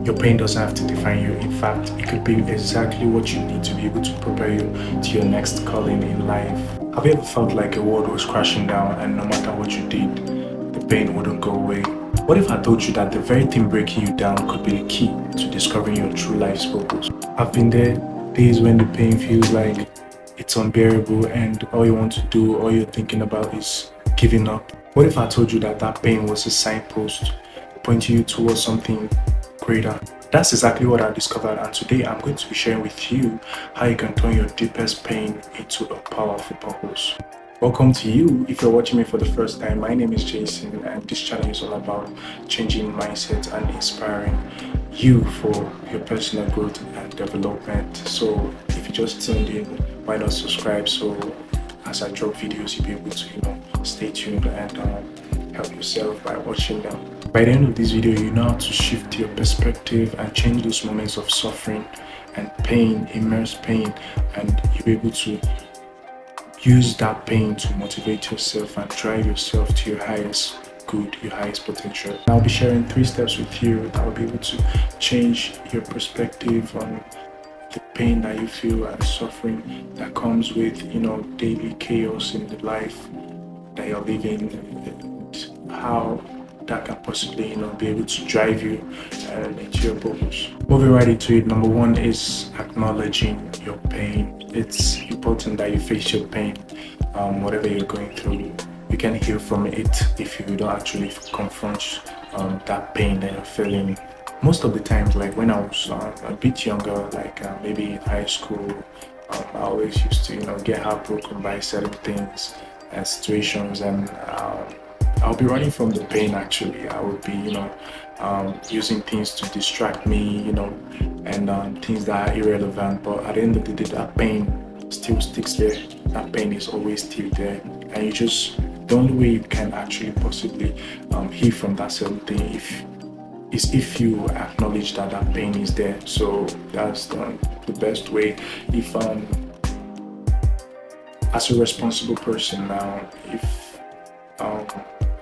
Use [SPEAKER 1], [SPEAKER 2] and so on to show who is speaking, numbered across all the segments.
[SPEAKER 1] Your pain doesn't have to define you. In fact, it could be exactly what you need to be able to prepare you to your next calling in life. Have you ever felt like a world was crashing down and no matter what you did, the pain wouldn't go away? What if I told you that the very thing breaking you down could be the key to discovering your true life's purpose? I've been there, days when the pain feels like it's unbearable and all you want to do, all you're thinking about is giving up. What if I told you that that pain was a signpost pointing you towards something greater? That's exactly what I discovered, and today I'm going to be sharing with you how you can turn your deepest pain into a powerful purpose. Welcome to you. If you're watching me for the first time, my name is Jason, and this channel is all about changing mindset and inspiring you for your personal growth and development. So, if you just tuned in, why not subscribe so as I drop videos, you'll be able to, stay tuned and help yourself by watching them. By the end of this video, you know how to shift your perspective and change those moments of suffering and pain, immense pain, and you'll be able to use that pain to motivate yourself and drive yourself to your highest good, your highest potential. I'll be sharing 3 steps with you that will be able to change your perspective on the pain that you feel and suffering that comes with, daily chaos in the life that you're living, and how that can possibly, be able to drive you into your purpose. Moving right into it, number 1 is acknowledging your pain. It's important that you face your pain, whatever you're going through. You can heal from it if you don't actually confront that pain that you're feeling. Most of the times, like when I was a bit younger, like maybe in high school, I always used to, get heartbroken by certain things and situations, and I'll be running from the pain. Actually, I would be, using things to distract me, and things that are irrelevant. But at the end of the day, that pain still sticks there. That pain is always still there, and the only way you can actually possibly heal from that certain thing is if you acknowledge that that pain is there. So that's the best way. If as a responsible person now, if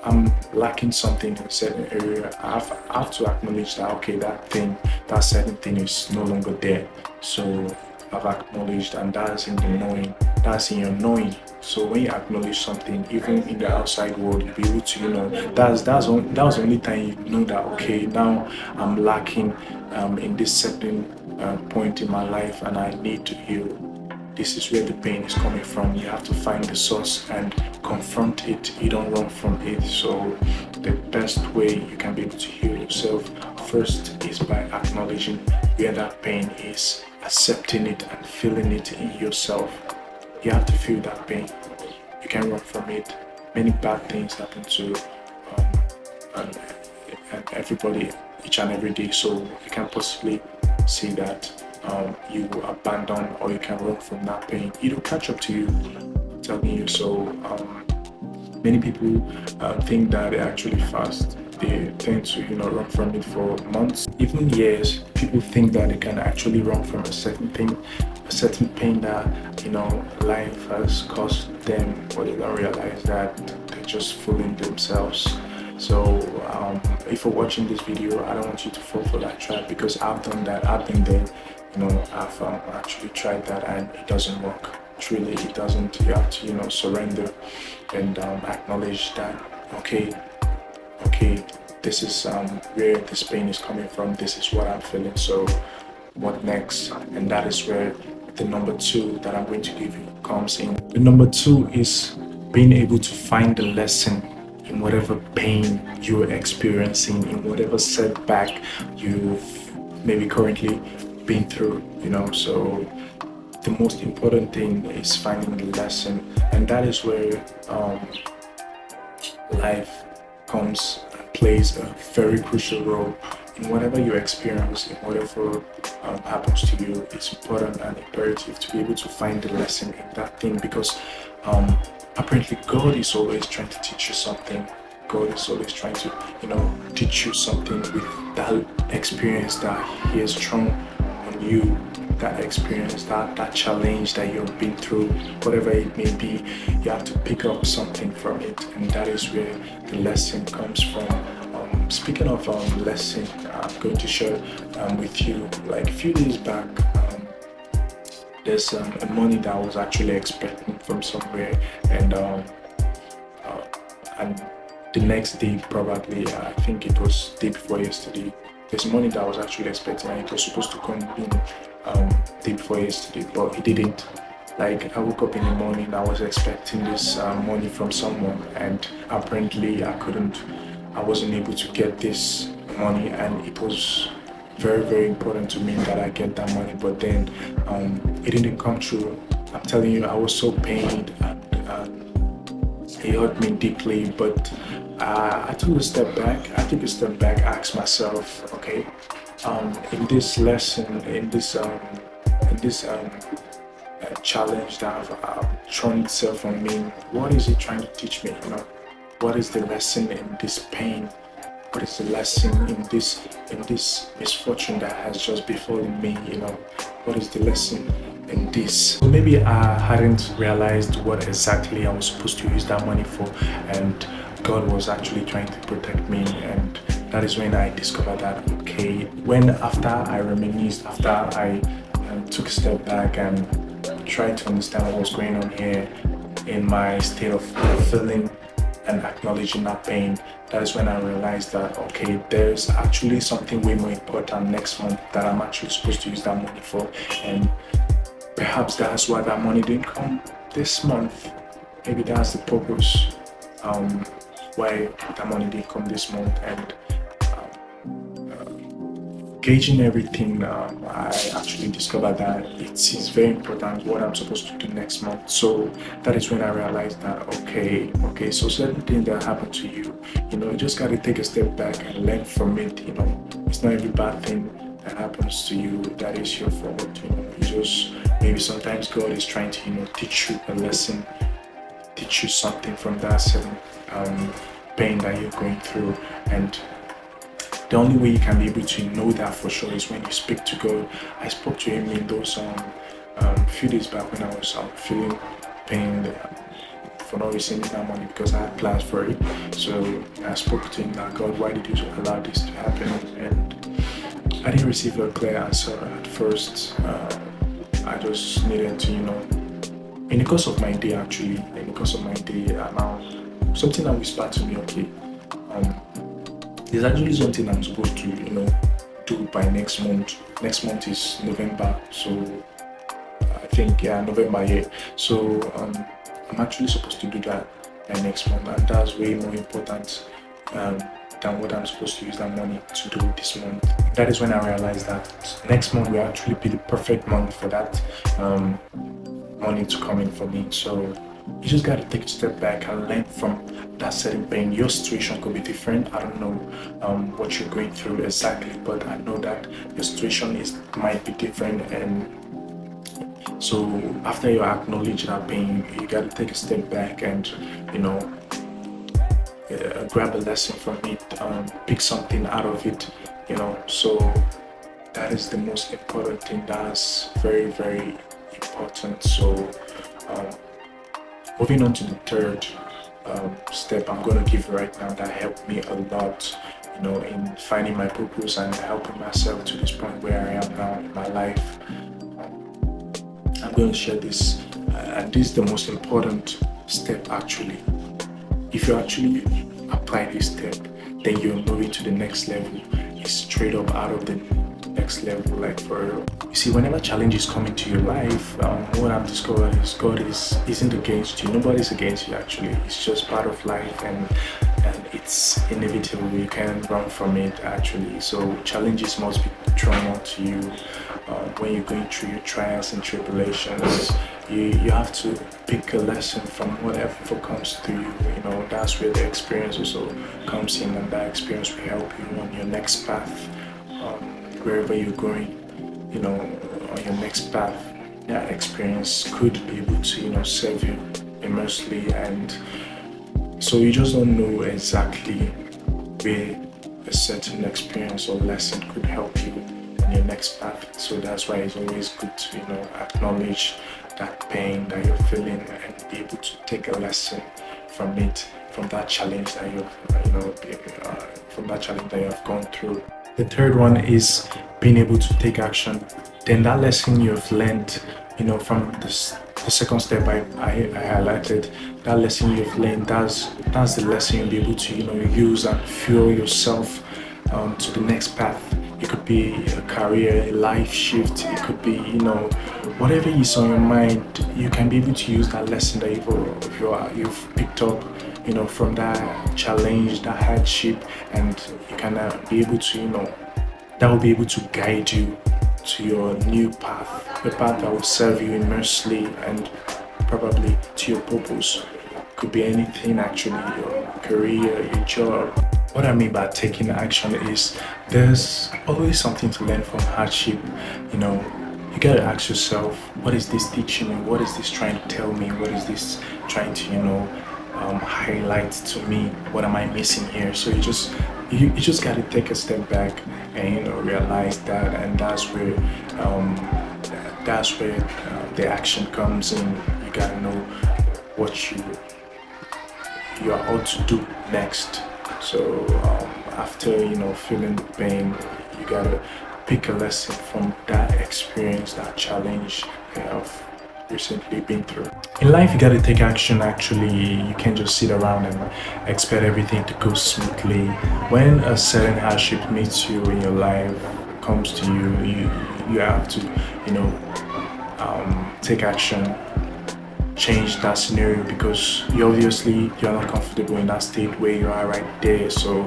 [SPEAKER 1] I'm lacking something in a certain area, I have to acknowledge that, okay, that certain thing is no longer there. So I've acknowledged, and that's in the knowing, that's in your knowing. So when you acknowledge something, even in the outside world, you'll be able to, that was the only time you know that, okay, now I'm lacking in this certain point in my life and I need to heal. This is where the pain is coming from. You have to find the source and confront it. You don't run from it. So the best way you can be able to heal yourself first is by acknowledging where that pain is, accepting it and feeling it in yourself. You have to feel that pain. You can't run from it. Many bad things happen to and everybody each and every day. So you can't possibly say that you abandon or you can run from that pain. It'll catch up to you, I'm telling you. So many people think that they're actually fast. They tend to run from it for months, even years. People think that they can actually run from a certain thing, a certain pain that life has caused them, but they don't realize that they're just fooling themselves. So if you're watching this video, I don't want you to fall for that trap, because I've done that. I've been there. I've actually tried that and it doesn't work. Truly, it doesn't. You have to, surrender and acknowledge that, okay, this is where this pain is coming from. This is what I'm feeling. So what next? And that is where the number 2 that I'm going to give you comes in. The number 2 is being able to find the lesson in whatever pain you're experiencing, in whatever setback you've maybe currently been through, So the most important thing is finding the lesson, and that is where life comes and plays a very crucial role in whatever you experience, in whatever happens to you. It's important and imperative to be able to find the lesson in that thing, because apparently God is always trying to teach you something. God is always trying to, teach you something with that experience that He has thrown on you, that experience, that challenge that you've been through, whatever it may be. You have to pick up something from it, and that is where the lesson comes from. Speaking of lesson, I'm going to share with you. Like a few days back, there's a money that I was actually expecting from somewhere, and uh, and the next day, probably, I think it was day before yesterday. There's money that I was actually expecting, and it was supposed to come in day before yesterday, but it didn't. Like I woke up in the morning, I was expecting this money from someone, and apparently I wasn't able to get this money, and it was very, very important to me that I get that money. But then it didn't come true. I'm telling you, I was so pained, and it hurt me deeply. But I took a step back. I took a step back, asked myself, okay, in this lesson, in this challenge that I've thrown itself on me, what is it trying to teach me? What is the lesson in this pain? What is the lesson in this misfortune that has just befallen me? What is the lesson in this? So maybe I hadn't realized what exactly I was supposed to use that money for, and God was actually trying to protect me. And that is when I discovered that, okay, when after I reminisced, after I took a step back and tried to understand what was going on here in my state of feeling and acknowledging that pain, that is when I realized that, okay, there's actually something way more important next month that I'm actually supposed to use that money for. And perhaps that's why that money didn't come this month. Maybe that's the purpose why that money didn't come this month. And gauging everything, I actually discovered that it is very important what I'm supposed to do next month. So that is when I realized that, okay, so certain things that happen to you, you just got to take a step back and learn from it. It's not every bad thing that happens to you that is your fault. It's just maybe sometimes God is trying to, teach you a lesson, teach you something from that certain pain that you're going through. And the only way you can be able to know that for sure is when you speak to God. I spoke to him in those few days back when I was feeling pain for not receiving that money because I had plans for it. So I spoke to him that, God, why did you allow this to happen? And I didn't receive a clear answer at first. I just needed to, in the course of my day, now something that whispered to me, okay, there's actually something I'm supposed to, do by next month. Next month is November, so I think November, yeah. So I'm actually supposed to do that by next month, and that's way more important than what I'm supposed to use that money to do this month. That is when I realized that next month will actually be the perfect month for that money to come in for me. So you just got to take a step back and learn from that certain pain. Your situation could be different. I don't know what you're going through exactly, but I know that your situation might be different. And so after you acknowledge that pain, you got to take a step back and grab a lesson from it, pick something out of it. So that is the most important thing. That's very, very important. So moving on to the third step I'm going to give right now that helped me a lot, in finding my purpose and helping myself to this point where I am now in my life. I'm going to share this, and this is the most important step actually. If you actually apply this step, then you're moving to the next level. It's straight up out of the next level, like for real. You see, whenever challenges come into your life, what I've discovered is God isn't against you. Nobody's against you actually. It's just part of life, and it's inevitable. You can't run from it actually. So challenges must be thrown onto you when you're going through your trials and tribulations. You have to pick a lesson from whatever comes to you. That's where the experience also comes in, and that experience will help you on your next path, wherever you're going. On your next path. That experience could be able to, serve you immensely, and so you just don't know exactly where a certain experience or lesson could help you on your next path. So that's why it's always good to, acknowledge that pain that you're feeling and be able to take a lesson from it, from that challenge that you're from that challenge that you have gone through. The third one is being able to take action. Then that lesson you have learned, from this, the second step I highlighted, that lesson you've learned, that's the lesson you'll be able to, use and fuel yourself to the next path. It could be a career, a life shift. It could be, whatever is on your mind. You can be able to use that lesson that you've picked up, from that challenge, that hardship, and you can be able to, that will be able to guide you to your new path, a path that will serve you immensely and probably to your purpose. Could be anything actually, your career, your job. What I mean by taking action is there's always something to learn from hardship. You gotta ask yourself, what is this teaching me? What is this trying to tell me? What is this trying to, highlight to me? What am I missing here? So you just gotta take a step back and realize that, and that's where the action comes in. You gotta know what you are out to do next. So after feeling the pain, you gotta pick a lesson from that experience, that challenge you have recently been through. In life, you gotta take action. Actually, you can't just sit around and expect everything to go smoothly. When a certain hardship meets you in your life, comes to you have to, take action, change that scenario, because you're not comfortable in that state where you are right there. So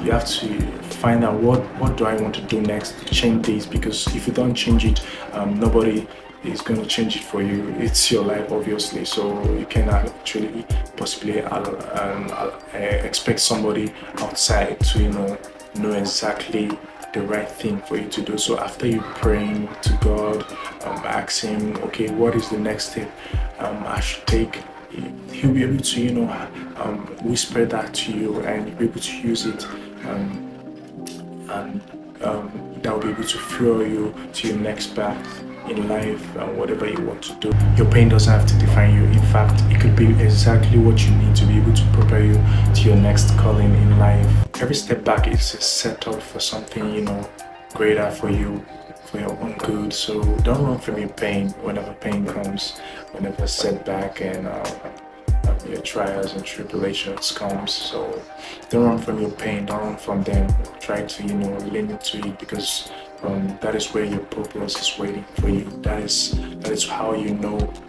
[SPEAKER 1] you have to find out what do I want to do next to change this, because if you don't change it, nobody is going to change it for you. It's your life, obviously, so you cannot actually possibly expect somebody outside to know exactly the right thing for you to do. So after you praying to God, ask him, okay, what is the next step I should take? He'll be able to whisper that to you, and you'll be able to use it, and that will be able to fuel you to your next path in life and whatever you want to do. Your pain doesn't have to define you. In fact, it could be exactly what you need to be able to prepare you to your next calling in life. Every step back is a setup for something, greater for you, for your own good. So don't run from your pain whenever pain comes, whenever setback and your trials and tribulations comes. So don't run from your pain, don't run from them. Try to lean into it, because that is where your purpose is waiting for you. That is how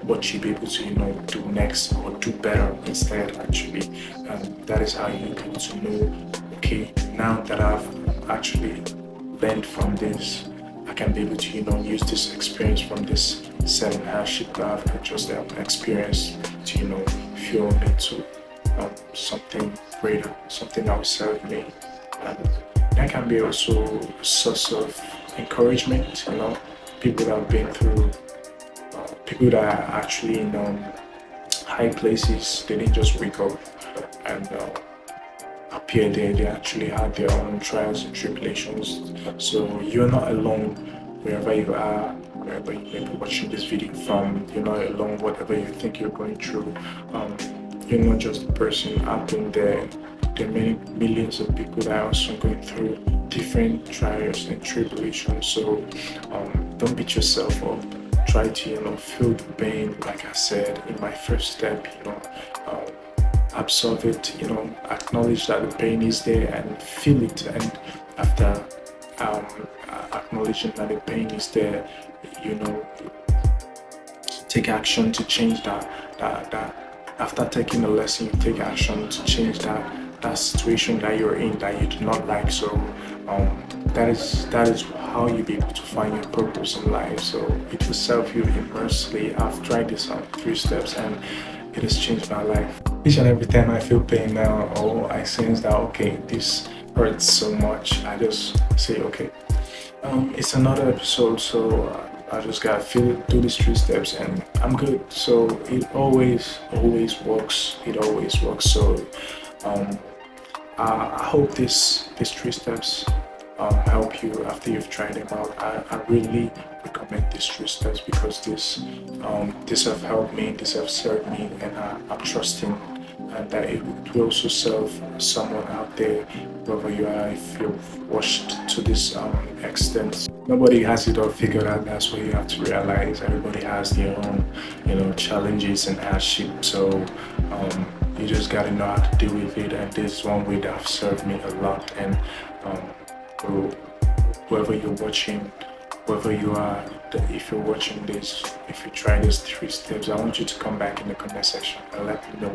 [SPEAKER 1] what you'll be able to do next, or do better instead. Actually, that is how you'll be able to know, okay, now that I've actually learned from this, I can be able to use this experience from this certain hardship that I've just experienced to fuel me to something greater, something that will serve me. And that can be also a source of encouragement. People that have been through, people that are actually in high places. They didn't just wake up and appear there. They actually had their own trials and tribulations. So you're not alone wherever you are, wherever you may be watching this video from. You're not alone, whatever you think you're going through. You're not just the person. I've been there. There are many millions of people that are also going through different trials and tribulations. So don't beat yourself up. Try to feel the pain, like I said in my first step. Absorb it. Acknowledge that the pain is there and feel it. And after acknowledging that the pain is there, take action to change that. After taking a lesson, you take action to change that situation that you're in that you do not like. So that is how you'll be able to find your purpose in life. So it will serve you immensely. I've tried this on 3 steps and it has changed my life. Each and every time I feel pain now, or I sense that okay, this hurts so much, I just say okay, it's another episode, so I just gotta do these 3 steps and I'm good. So it always works. It always works. So I hope these 3 steps help you after you've tried them out. I really recommend these 3 steps, because this have helped me, this have served me, and I'm trusting and that it will also serve someone out there, wherever you are. If you've watched to this extent, nobody has it all figured out. That's what you have to realize. Everybody has their own, challenges and hardship. So you just gotta know how to deal with it. And this is one way that have served me a lot. And um, whoever you're watching, wherever you are, if you're watching this, if you try these 3 steps, I want you to come back in the comment section and let me know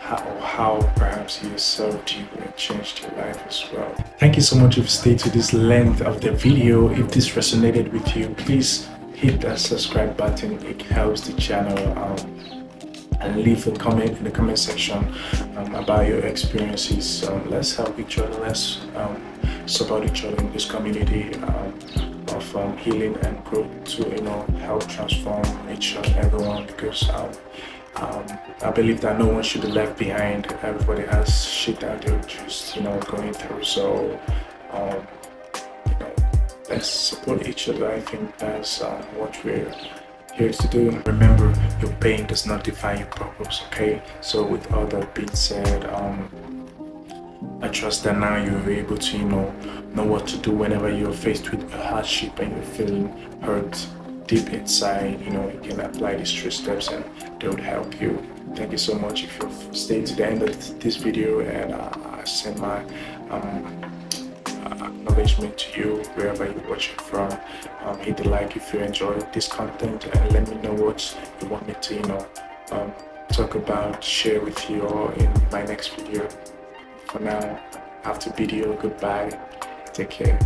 [SPEAKER 1] how perhaps he has served you and changed your life as well. Thank you so much if you stayed to this length of the video. If this resonated with you, please hit that subscribe button. It helps the channel. And leave a comment in the comment section about your experiences. Let's help each other. Let's support each other in this community of healing and growth to help transform each and everyone, because I believe that no one should be left behind. Everybody has shit that they're just going through. So let's support each other. I think that's what we're here to do. Remember, your pain does not define your purpose. Okay, so with all that being said, I trust that now you're able to know what to do whenever you're faced with a hardship and you're feeling hurt deep inside. You can apply these 3 steps and they would help you. Thank you so much if you've stayed to the end of this video, and I send my acknowledgement to you wherever you're watching from. Hit the like if you enjoyed this content, and let me know what you want me to talk about, share with you, or in my next video. For now, after video, goodbye, take care.